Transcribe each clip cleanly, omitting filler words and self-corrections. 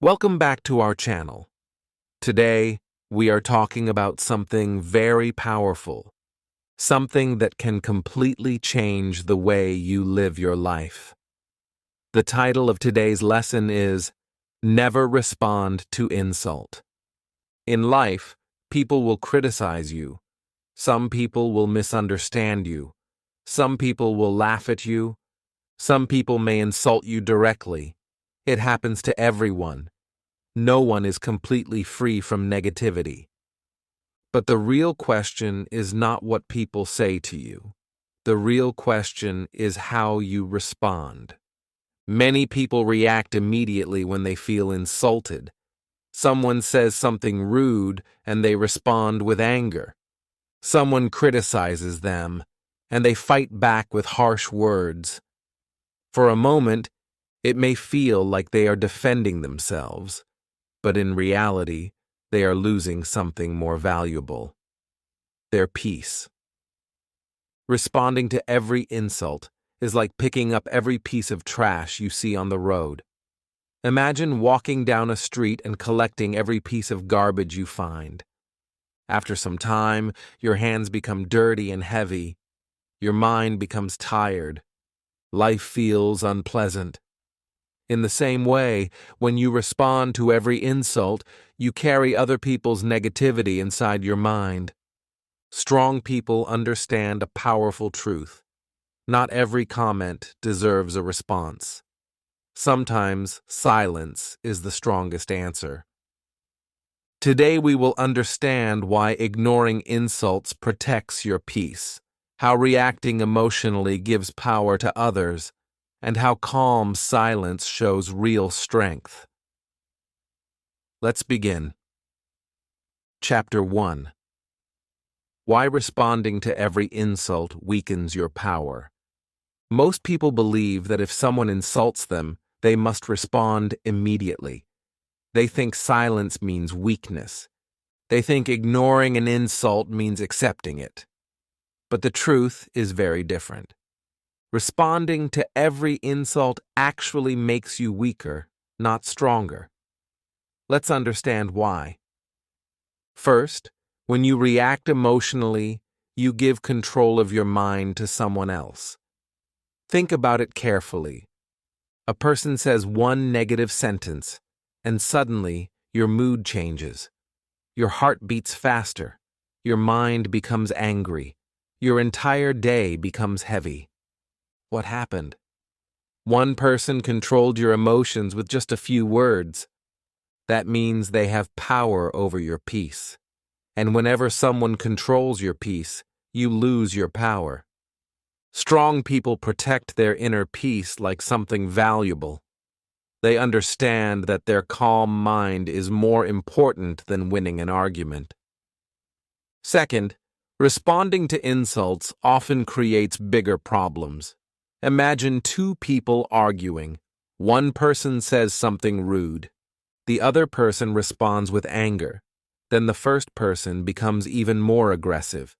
Welcome back to our channel. Today, we are talking about something very powerful, something that can completely change the way you live your life. The title of today's lesson is Never Respond to Insult. In life, people will criticize you. Some people will misunderstand you. Some people will laugh at you. Some people may insult you directly. It happens to everyone. No one is completely free from negativity. But the real question is not what people say to you. The real question is how you respond. Many people react immediately when they feel insulted. Someone says something rude and they respond with anger. Someone criticizes them and they fight back with harsh words. For a moment, it may feel like they are defending themselves. But in reality, they are losing something more valuable: their peace. Responding to every insult is like picking up every piece of trash you see on the road. Imagine walking down a street and collecting every piece of garbage you find. After some time, your hands become dirty and heavy. Your mind becomes tired. Life feels unpleasant. In the same way, when you respond to every insult, you carry other people's negativity inside your mind. Strong people understand a powerful truth. Not every comment deserves a response. Sometimes silence is the strongest answer. Today we will understand why ignoring insults protects your peace, how reacting emotionally gives power to others, and how calm silence shows real strength. Let's begin. Chapter 1. Why responding to every insult weakens your power. Most people believe that if someone insults them, they must respond immediately. They think silence means weakness. They think ignoring an insult means accepting it. But the truth is very different. Responding to every insult actually makes you weaker, not stronger. Let's understand why. First, when you react emotionally, you give control of your mind to someone else. Think about it carefully. A person says one negative sentence, and suddenly your mood changes. Your heart beats faster. Your mind becomes angry. Your entire day becomes heavy. What happened? One person controlled your emotions with just a few words. That means they have power over your peace. And whenever someone controls your peace, you lose your power. Strong people protect their inner peace like something valuable. They understand that their calm mind is more important than winning an argument. Second, responding to insults often creates bigger problems. Imagine two people arguing. One person says something rude. The other person responds with anger. Then the first person becomes even more aggressive.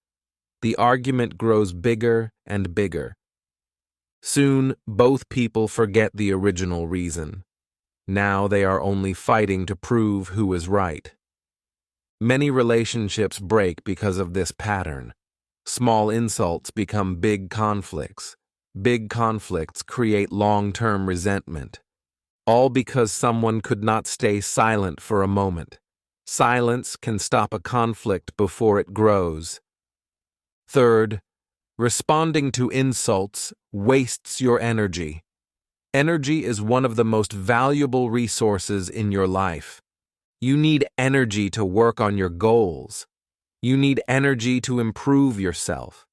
The argument grows bigger and bigger. Soon, both people forget the original reason. Now they are only fighting to prove who is right. Many relationships break because of this pattern. Small insults become big conflicts. Big conflicts create long-term resentment. All because someone could not stay silent for a moment. Silence can stop a conflict before it grows. Third, responding to insults wastes your energy. Energy is one of the most valuable resources in your life. You need energy to work on your goals. You need energy to improve yourself.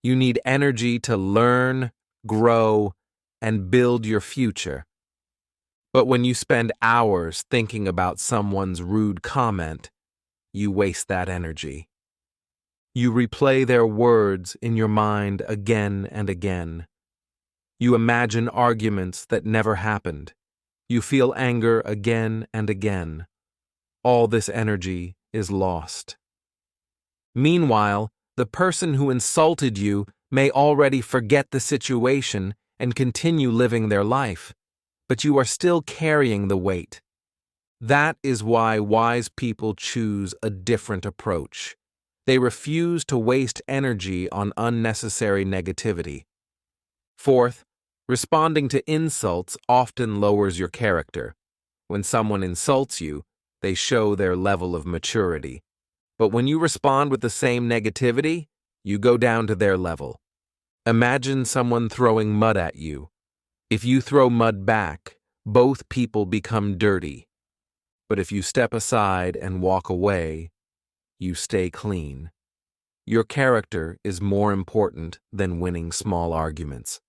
You need energy to learn, grow, and build your future. But when you spend hours thinking about someone's rude comment, you waste that energy. You replay their words in your mind again and again. You imagine arguments that never happened. You feel anger again and again. All this energy is lost. Meanwhile, the person who insulted you may already forget the situation and continue living their life, but you are still carrying the weight. That is why wise people choose a different approach. They refuse to waste energy on unnecessary negativity. Fourth, responding to insults often lowers your character. When someone insults you, they show their level of maturity. But when you respond with the same negativity, you go down to their level. Imagine someone throwing mud at you. If you throw mud back, both people become dirty. But if you step aside and walk away, you stay clean. Your character is more important than winning small arguments.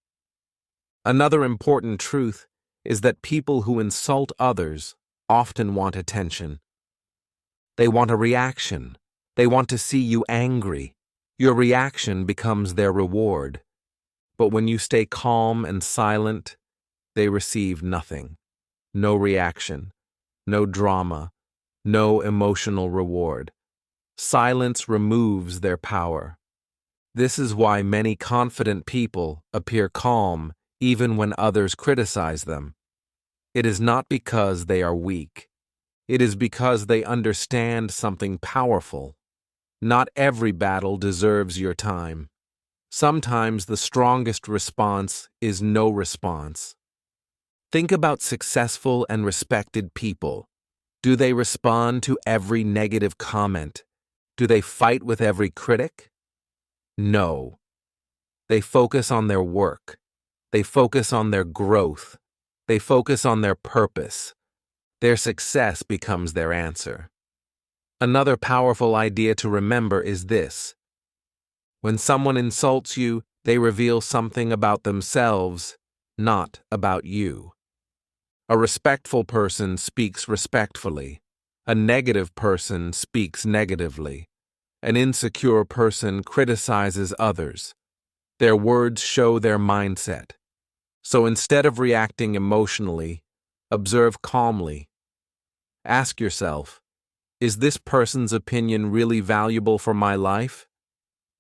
Another important truth is that people who insult others often want attention. They want a reaction. They want to see you angry. Your reaction becomes their reward. But when you stay calm and silent, they receive nothing. No reaction, no drama, no emotional reward. Silence removes their power. This is why many confident people appear calm even when others criticize them. It is not because they are weak. It is because they understand something powerful. Not every battle deserves your time. Sometimes the strongest response is no response. Think about successful and respected people. Do they respond to every negative comment? Do they fight with every critic? No. They focus on their work. They focus on their growth. They focus on their purpose. Their success becomes their answer. Another powerful idea to remember is this. When someone insults you, they reveal something about themselves, not about you. A respectful person speaks respectfully. A negative person speaks negatively. An insecure person criticizes others. Their words show their mindset. So instead of reacting emotionally, observe calmly. Ask yourself, is this person's opinion really valuable for my life?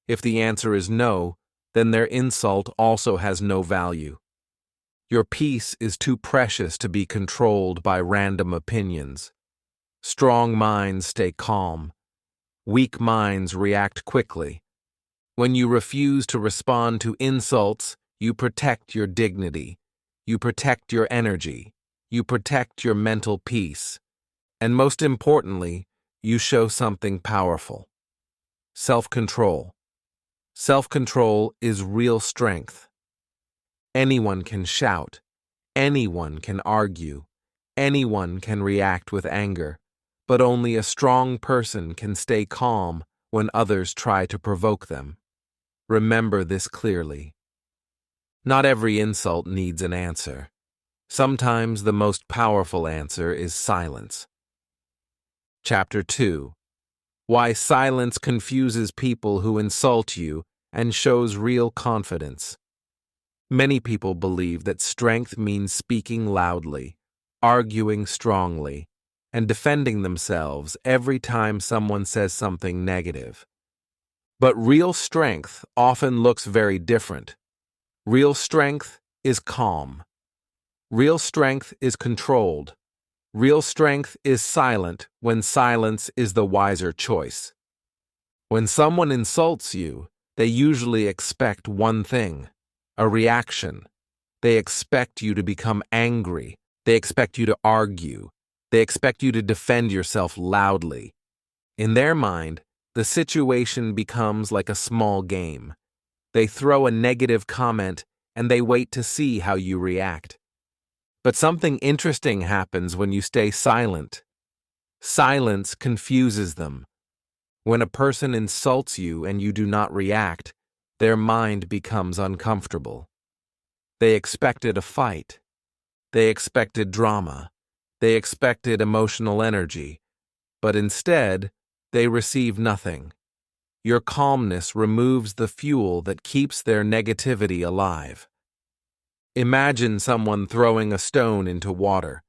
If the answer is no, then their insult also has no value. Your peace is too precious to be controlled by random opinions. Strong minds stay calm. Weak minds react quickly. When you refuse to respond to insults, you protect your dignity. You protect your energy. You protect your mental peace. And most importantly, you show something powerful. Self-control. Self-control is real strength. Anyone can shout. Anyone can argue. Anyone can react with anger. But only a strong person can stay calm when others try to provoke them. Remember this clearly. Not every insult needs an answer. Sometimes the most powerful answer is silence. Chapter 2. Why silence confuses people who insult you and shows real confidence. Many people believe that strength means speaking loudly, arguing strongly, and defending themselves every time someone says something negative. But real strength often looks very different. Real strength is calm. Real strength is controlled. Real strength is silent when silence is the wiser choice. When someone insults you, they usually expect one thing, a reaction. They expect you to become angry. They expect you to argue. They expect you to defend yourself loudly. In their mind, the situation becomes like a small game. They throw a negative comment and they wait to see how you react. But something interesting happens when you stay silent. Silence confuses them. When a person insults you and you do not react, their mind becomes uncomfortable. They expected a fight. They expected drama. They expected emotional energy. But instead, they receive nothing. Your calmness removes the fuel that keeps their negativity alive. Imagine someone throwing a stone into water.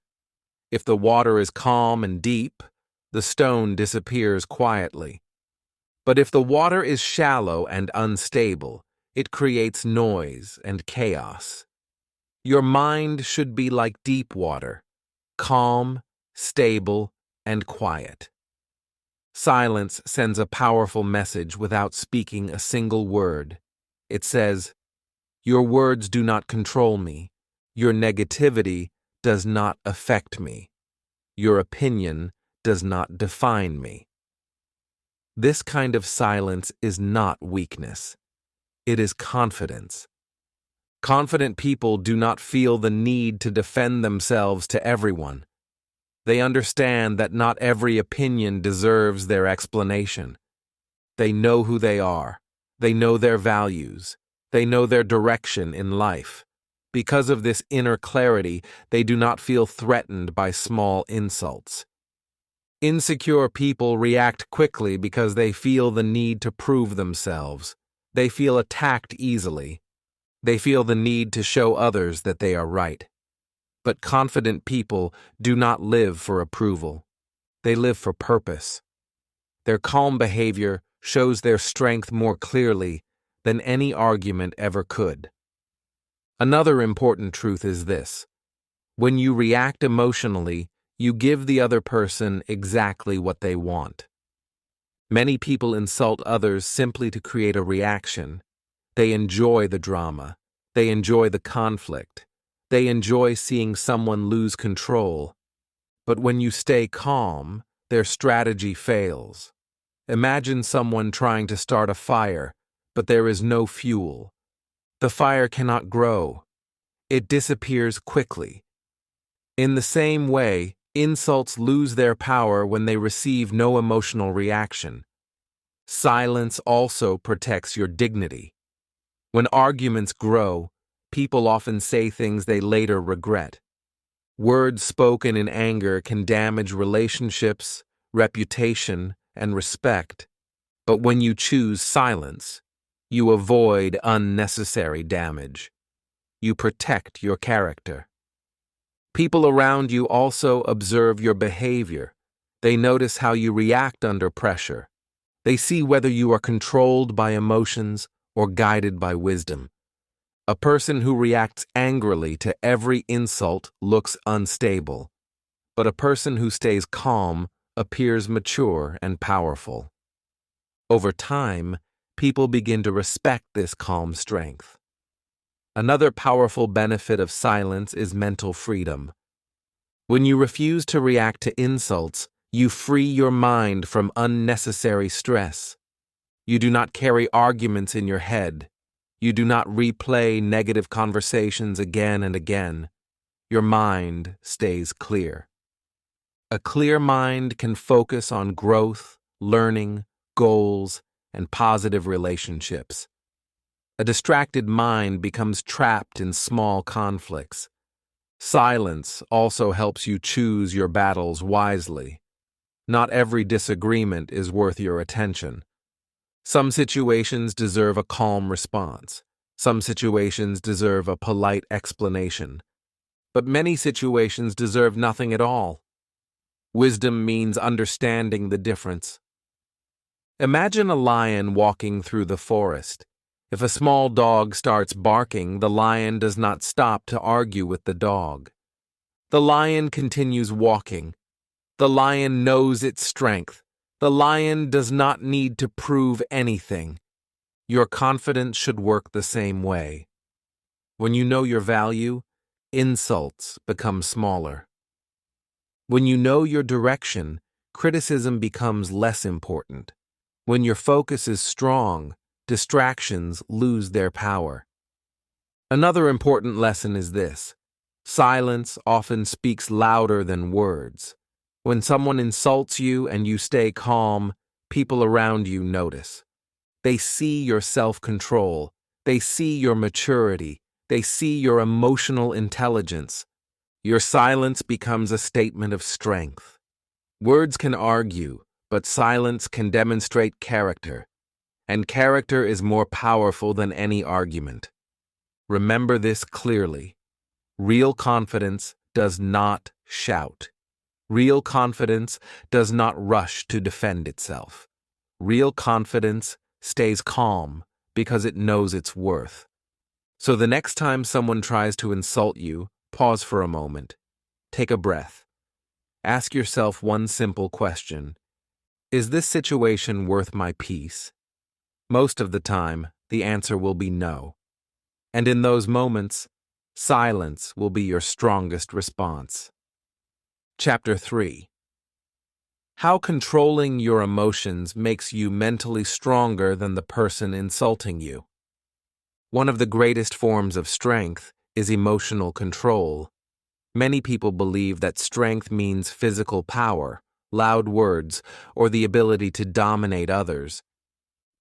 If the water is calm and deep, the stone disappears quietly. But if the water is shallow and unstable, it creates noise and chaos. Your mind should be like deep water, calm stable, and quiet. Silence sends a powerful message without speaking a single word. It says, "Your words do not control me. Your negativity does not affect me. Your opinion does not define me." This kind of silence is not weakness. It is confidence. Confident people do not feel the need to defend themselves to everyone. They understand that not every opinion deserves their explanation. They know who they are. They know their values. They know their direction in life. Because of this inner clarity, they do not feel threatened by small insults. Insecure people react quickly because they feel the need to prove themselves. They feel attacked easily. They feel the need to show others that they are right. But confident people do not live for approval. They live for purpose. Their calm behavior shows their strength more clearly than any argument ever could. Another important truth is this: when you react emotionally, you give the other person exactly what they want. Many people insult others simply to create a reaction. They enjoy the drama. They enjoy the conflict. They enjoy seeing someone lose control. But when you stay calm, their strategy fails. Imagine someone trying to start a fire, but there is no fuel. The fire cannot grow. It disappears quickly. In the same way, insults lose their power when they receive no emotional reaction. Silence also protects your dignity. When arguments grow, people often say things they later regret. Words spoken in anger can damage relationships, reputation, and respect. But when you choose silence, you avoid unnecessary damage. You protect your character. People around you also observe your behavior. They notice how you react under pressure. They see whether you are controlled by emotions or guided by wisdom. A person who reacts angrily to every insult looks unstable, but a person who stays calm appears mature and powerful. Over time, people begin to respect this calm strength. Another powerful benefit of silence is mental freedom. When you refuse to react to insults, you free your mind from unnecessary stress. You do not carry arguments in your head. You do not replay negative conversations again and again. Your mind stays clear. A clear mind can focus on growth, learning, goals, and positive relationships. A distracted mind becomes trapped in small conflicts. Silence also helps you choose your battles wisely. Not every disagreement is worth your attention. Some situations deserve a calm response. Some situations deserve a polite explanation. But many situations deserve nothing at all. Wisdom means understanding the difference. Imagine a lion walking through the forest. If a small dog starts barking, the lion does not stop to argue with the dog. The lion continues walking. The lion knows its strength. The lion does not need to prove anything. Your confidence should work the same way. When you know your value, insults become smaller. When you know your direction, criticism becomes less important. When your focus is strong, distractions lose their power. Another important lesson is this: silence often speaks louder than words. When someone insults you and you stay calm, people around you notice. They see your self-control. They see your maturity. They see your emotional intelligence. Your silence becomes a statement of strength. Words can argue, but silence can demonstrate character. And character is more powerful than any argument. Remember this clearly. Real confidence does not shout. Real confidence does not rush to defend itself. Real confidence stays calm because it knows its worth. So the next time someone tries to insult you, pause for a moment. Take a breath. Ask yourself one simple question. Is this situation worth my peace? Most of the time, the answer will be no. And in those moments, silence will be your strongest response. Chapter 3. How controlling your emotions makes you mentally stronger than the person insulting you. One of the greatest forms of strength is emotional control. Many people believe that strength means physical power, loud words, or the ability to dominate others.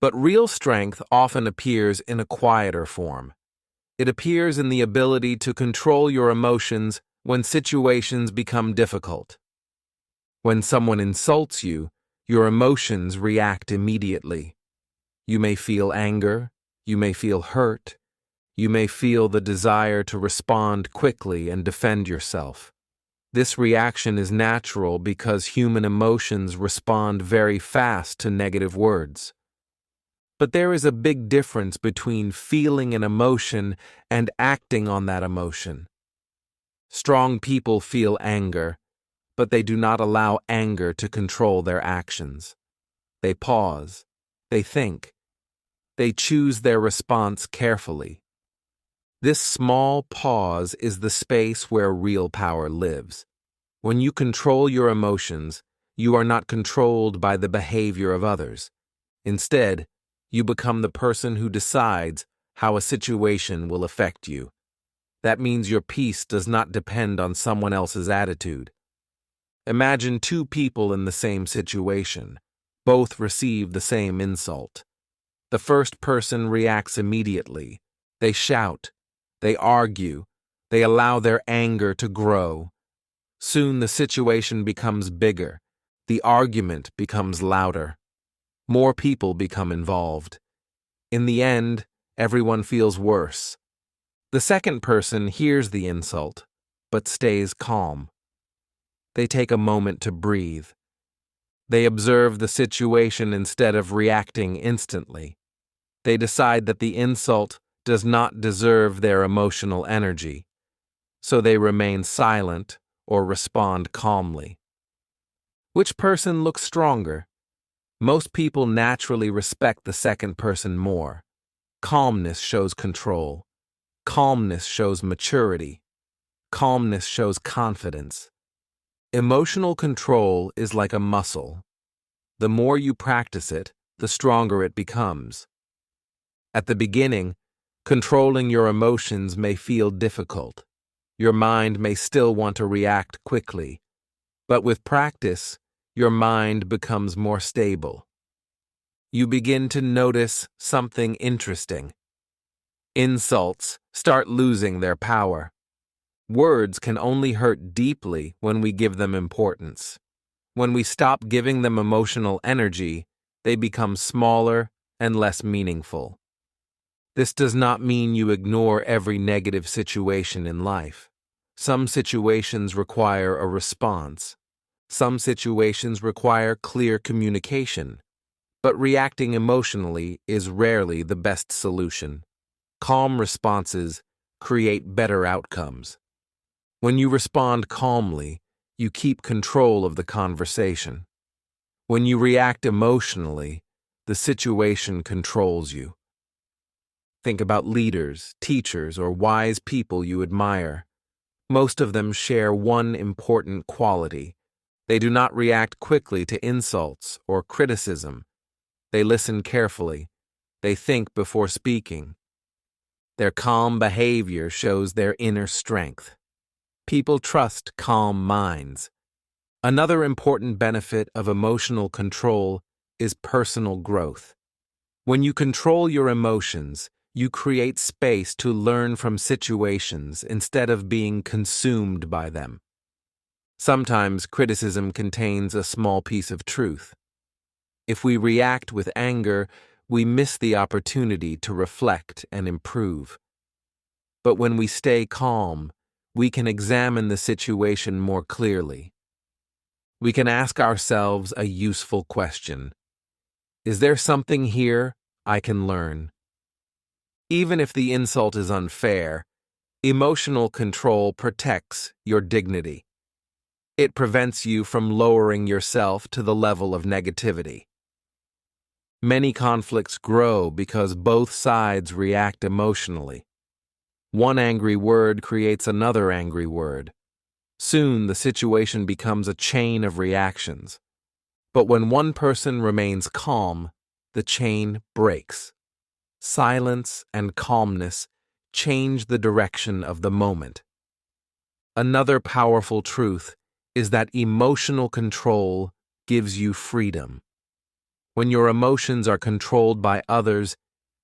But real strength often appears in a quieter form. It appears in the ability to control your emotions when situations become difficult. When someone insults you, your emotions react immediately. You may feel anger, you may feel hurt, you may feel the desire to respond quickly and defend yourself. This reaction is natural because human emotions respond very fast to negative words. But there is a big difference between feeling an emotion and acting on that emotion. Strong people feel anger, but they do not allow anger to control their actions. They pause, they think, they choose their response carefully. This small pause is the space where real power lives. When you control your emotions, you are not controlled by the behavior of others. Instead, you become the person who decides how a situation will affect you. That means your peace does not depend on someone else's attitude. Imagine two people in the same situation. Both receive the same insult. The first person reacts immediately. They shout. They argue. They allow their anger to grow. Soon the situation becomes bigger. The argument becomes louder. More people become involved. In the end, everyone feels worse. The second person hears the insult, but stays calm. They take a moment to breathe. They observe the situation instead of reacting instantly. They decide that the insult does not deserve their emotional energy, so they remain silent or respond calmly. Which person looks stronger? Most people naturally respect the second person more. Calmness shows control. Calmness shows maturity. Calmness shows confidence. Emotional control is like a muscle. The more you practice it, the stronger it becomes. At the beginning, controlling your emotions may feel difficult. Your mind may still want to react quickly. But with practice, your mind becomes more stable. You begin to notice something interesting. Insults start losing their power. Words can only hurt deeply when we give them importance. When we stop giving them emotional energy, they become smaller and less meaningful. This does not mean you ignore every negative situation in life. Some situations require a response. Some situations require clear communication. But reacting emotionally is rarely the best solution. Calm responses create better outcomes. When you respond calmly, you keep control of the conversation. When you react emotionally, the situation controls you. Think about leaders, teachers, or wise people you admire. Most of them share one important quality. They do not react quickly to insults or criticism. They listen carefully. They think before speaking. Their calm behavior shows their inner strength. People trust calm minds. Another important benefit of emotional control is personal growth. When you control your emotions, you create space to learn from situations instead of being consumed by them. Sometimes criticism contains a small piece of truth. If we react with anger, we miss the opportunity to reflect and improve. But when we stay calm, we can examine the situation more clearly. We can ask ourselves a useful question. Is there something here I can learn? Even if the insult is unfair, emotional control protects your dignity. It prevents you from lowering yourself to the level of negativity. Many conflicts grow because both sides react emotionally. One angry word creates another angry word. Soon the situation becomes a chain of reactions. But when one person remains calm, the chain breaks. Silence and calmness change the direction of the moment. Another powerful truth is that emotional control gives you freedom. When your emotions are controlled by others,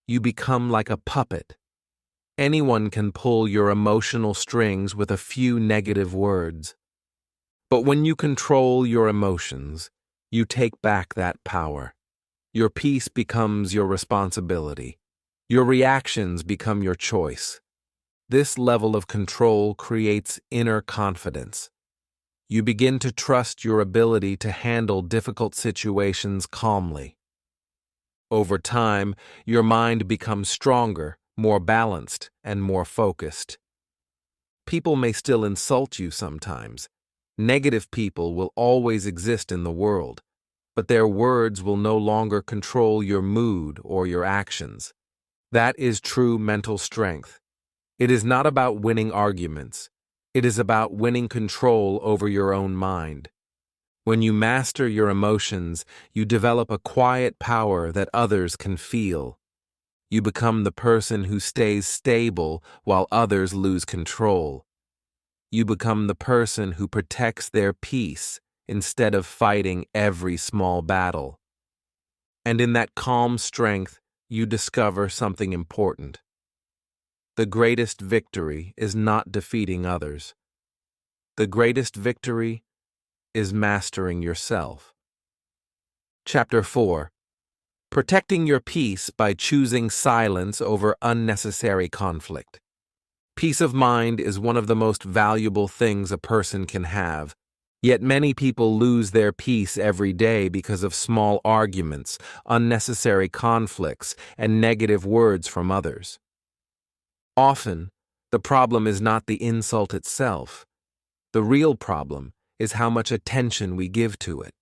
you become like a puppet. Anyone can pull your emotional strings with a few negative words. But when you control your emotions, you take back that power. Your peace becomes your responsibility. Your reactions become your choice. This level of control creates inner confidence. You begin to trust your ability to handle difficult situations calmly. Over time, your mind becomes stronger, more balanced, and more focused. People may still insult you sometimes. Negative people will always exist in the world, but their words will no longer control your mood or your actions. That is true mental strength. It is not about winning arguments. It is about winning control over your own mind. When you master your emotions, you develop a quiet power that others can feel. You become the person who stays stable while others lose control. You become the person who protects their peace instead of fighting every small battle. And in that calm strength, you discover something important. The greatest victory is not defeating others. The greatest victory is mastering yourself. Chapter 4. Protecting your peace by choosing silence over unnecessary conflict. Peace of mind is one of the most valuable things a person can have, yet many people lose their peace every day because of small arguments, unnecessary conflicts, and negative words from others. Often, the problem is not the insult itself. The real problem is how much attention we give to it.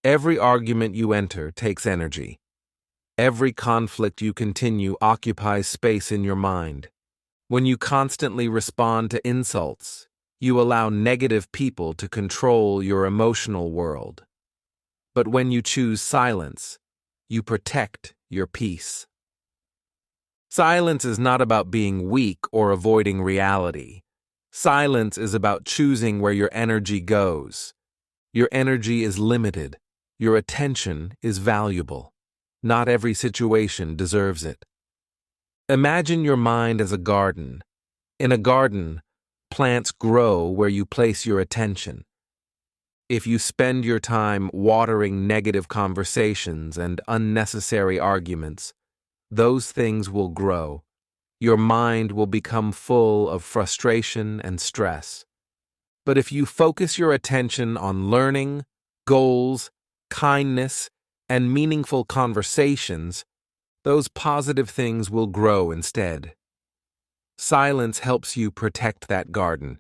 Every argument you enter takes energy. Every conflict you continue occupies space in your mind. When you constantly respond to insults, you allow negative people to control your emotional world. But when you choose silence, you protect your peace. Silence is not about being weak or avoiding reality. Silence is about choosing where your energy goes. Your energy is limited. Your attention is valuable. Not every situation deserves it. Imagine your mind as a garden. In a garden, plants grow where you place your attention. If you spend your time watering negative conversations and unnecessary arguments, those things will grow. Your mind will become full of frustration and stress. But if you focus your attention on learning, goals, kindness, and meaningful conversations, those positive things will grow instead. Silence helps you protect that garden.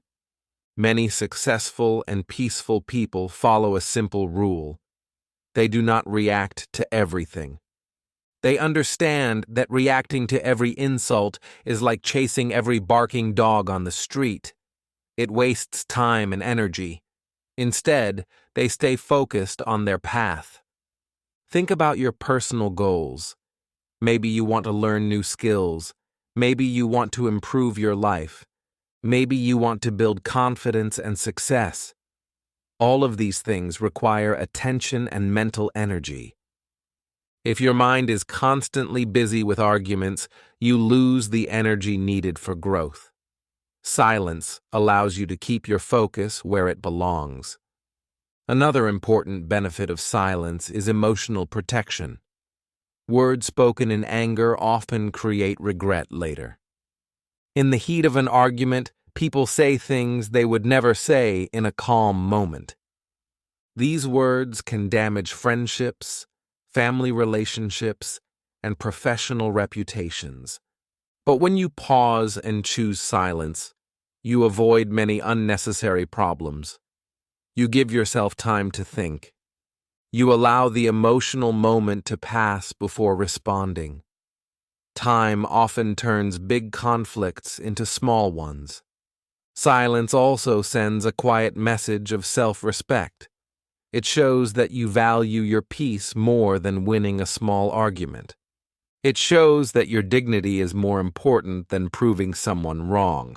Many successful and peaceful people follow a simple rule. They do not react to everything. They understand that reacting to every insult is like chasing every barking dog on the street. It wastes time and energy. Instead, they stay focused on their path. Think about your personal goals. Maybe you want to learn new skills. Maybe you want to improve your life. Maybe you want to build confidence and success. All of these things require attention and mental energy. If your mind is constantly busy with arguments, you lose the energy needed for growth. Silence allows you to keep your focus where it belongs. Another important benefit of silence is emotional protection. Words spoken in anger often create regret later. In the heat of an argument, people say things they would never say in a calm moment. These words can damage friendships, family relationships, and professional reputations. But when you pause and choose silence, you avoid many unnecessary problems. You give yourself time to think. You allow the emotional moment to pass before responding. Time often turns big conflicts into small ones. Silence also sends a quiet message of self-respect. It shows that you value your peace more than winning a small argument. It shows that your dignity is more important than proving someone wrong.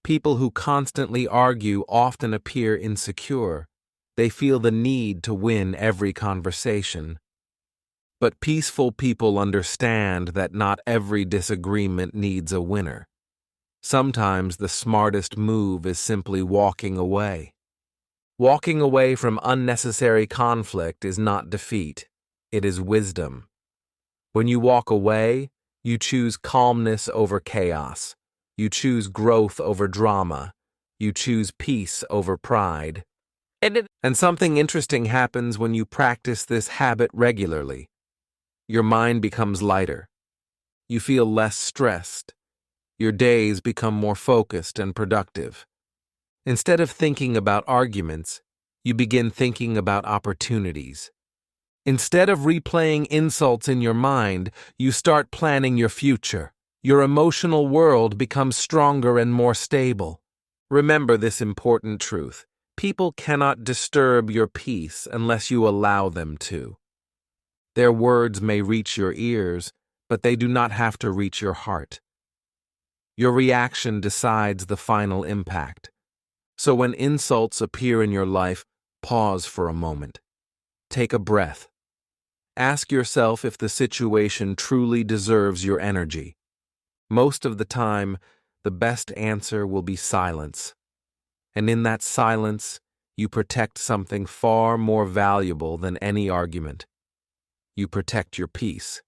People who constantly argue often appear insecure. They feel the need to win every conversation. But peaceful people understand that not every disagreement needs a winner. Sometimes the smartest move is simply walking away. Walking away from unnecessary conflict is not defeat, it is wisdom. When you walk away, you choose calmness over chaos. You choose growth over drama. You choose peace over pride. And something interesting happens when you practice this habit regularly. Your mind becomes lighter. You feel less stressed. Your days become more focused and productive. Instead of thinking about arguments, you begin thinking about opportunities. Instead of replaying insults in your mind, you start planning your future. Your emotional world becomes stronger and more stable. Remember this important truth. People cannot disturb your peace unless you allow them to. Their words may reach your ears, but they do not have to reach your heart. Your reaction decides the final impact. So when insults appear in your life, pause for a moment. Take a breath. Ask yourself if the situation truly deserves your energy. Most of the time, the best answer will be silence. And in that silence, you protect something far more valuable than any argument. You protect your peace.